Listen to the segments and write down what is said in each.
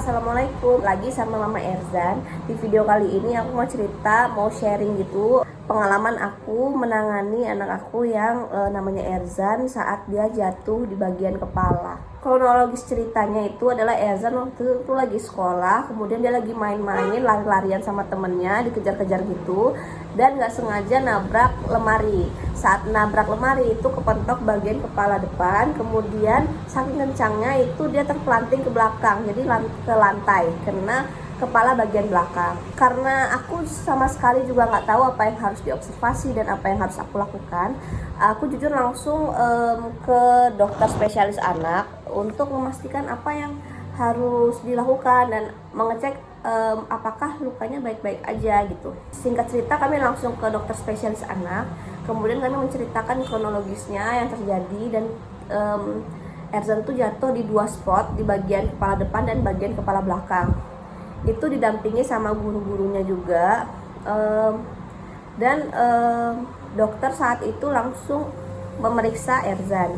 Assalamualaikum. Lagi sama Mama Erzan. Di video kali ini aku mau cerita, mau sharing gitu pengalaman aku menangani anak aku yang namanya Erzan saat dia jatuh di bagian kepala. Kronologis ceritanya itu adalah Erzan waktu itu lagi sekolah, kemudian dia lagi main-main lari-larian sama temennya, dikejar-kejar gitu, dan nggak sengaja nabrak lemari. Saat nabrak lemari itu kepentok bagian kepala depan, kemudian saking kencangnya itu dia terpelanting ke belakang, jadi ke lantai, kena kepala bagian belakang. Karena aku sama sekali juga nggak tahu apa yang harus diobservasi dan apa yang harus aku lakukan, aku jujur langsung ke dokter spesialis anak untuk memastikan apa yang harus dilakukan dan mengecek apakah lukanya baik-baik aja gitu. Singkat cerita, kami langsung ke dokter spesialis anak, kemudian kami menceritakan kronologisnya yang terjadi, dan Erzan tuh jatuh di 2 spot, di bagian kepala depan dan bagian kepala belakang. Itu didampingi sama guru-gurunya juga, dan dokter saat itu langsung memeriksa Erzan.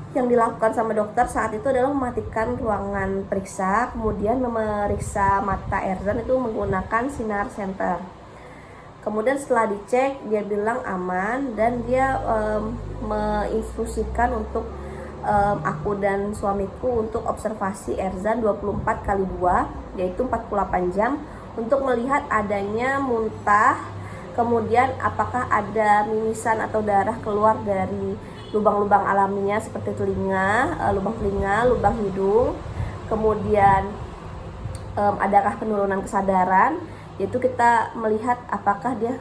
Yang dilakukan sama dokter saat itu adalah mematikan ruangan periksa, kemudian memeriksa mata Erzan itu menggunakan sinar senter. Kemudian setelah dicek, dia bilang aman, dan dia menginstruksikan untuk aku dan suamiku untuk observasi Erzan 24x2, yaitu 48 jam, untuk melihat adanya muntah, kemudian apakah ada mimisan atau darah keluar dari lubang-lubang alaminya seperti telinga, lubang telinga, lubang hidung, kemudian adakah penurunan kesadaran, yaitu kita melihat apakah dia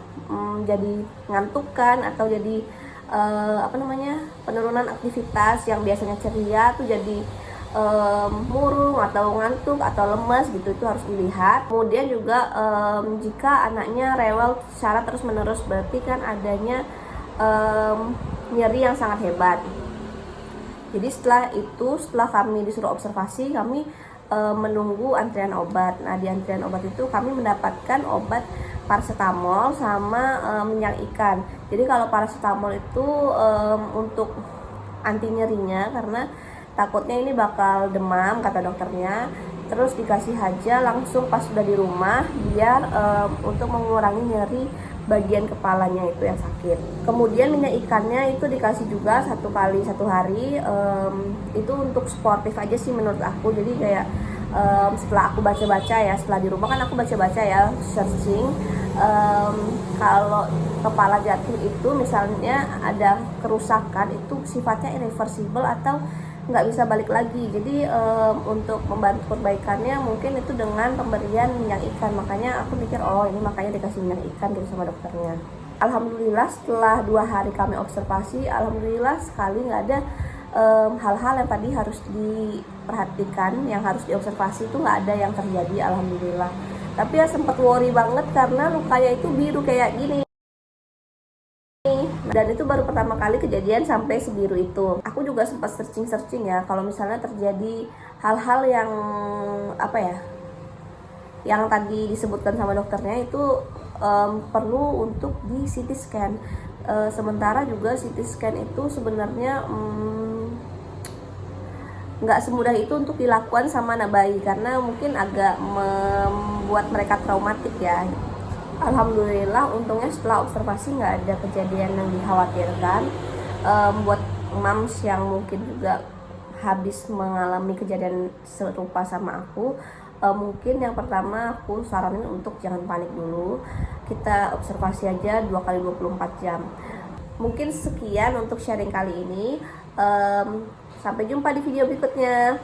jadi ngantukan atau jadi penurunan aktivitas yang biasanya ceria tuh jadi murung atau ngantuk atau lemas gitu, itu harus dilihat. Kemudian juga jika anaknya rewel secara terus menerus, berarti kan adanya nyeri yang sangat hebat. Jadi setelah kami disuruh observasi, kami menunggu antrian obat. Nah, di antrian obat itu kami mendapatkan obat paracetamol sama minyak ikan. Jadi kalau paracetamol itu untuk anti nyerinya, karena takutnya ini bakal demam kata dokternya. Terus dikasih aja langsung pas sudah di rumah, biar untuk mengurangi nyeri bagian kepalanya itu yang sakit. Kemudian minyak ikannya itu dikasih juga 1 kali 1 hari. Itu untuk sportif aja sih menurut aku. Jadi kayak setelah aku baca-baca ya, setelah di rumah kan aku baca-baca ya, searching, kalau kepala jatuh itu misalnya ada kerusakan, itu sifatnya irreversible atau nggak bisa balik lagi. Jadi untuk membantu perbaikannya mungkin itu dengan pemberian minyak ikan. Makanya aku mikir, oh ini makanya dikasih minyak ikan gitu sama dokternya. Alhamdulillah setelah 2 hari kami observasi, alhamdulillah sekali nggak ada hal-hal yang tadi harus diperhatikan, yang harus diobservasi itu nggak ada yang terjadi, alhamdulillah. Tapi ya sempat worry banget karena lukanya itu biru kayak gini, dan itu baru pertama kali kejadian sampai sebiru itu. Aku juga sempat searching ya, kalau misalnya terjadi hal-hal yang yang tadi disebutkan sama dokternya itu perlu untuk di CT scan. Sementara juga CT scan itu sebenarnya nggak semudah itu untuk dilakukan sama anak bayi, karena mungkin agak membuat mereka traumatik ya. Alhamdulillah untungnya setelah observasi nggak ada kejadian yang dikhawatirkan. Buat moms yang mungkin juga habis mengalami kejadian serupa sama aku, mungkin yang pertama aku saranin untuk jangan panik dulu. Kita observasi aja 2x24 jam. Mungkin sekian untuk sharing kali ini. Sampai jumpa di video berikutnya.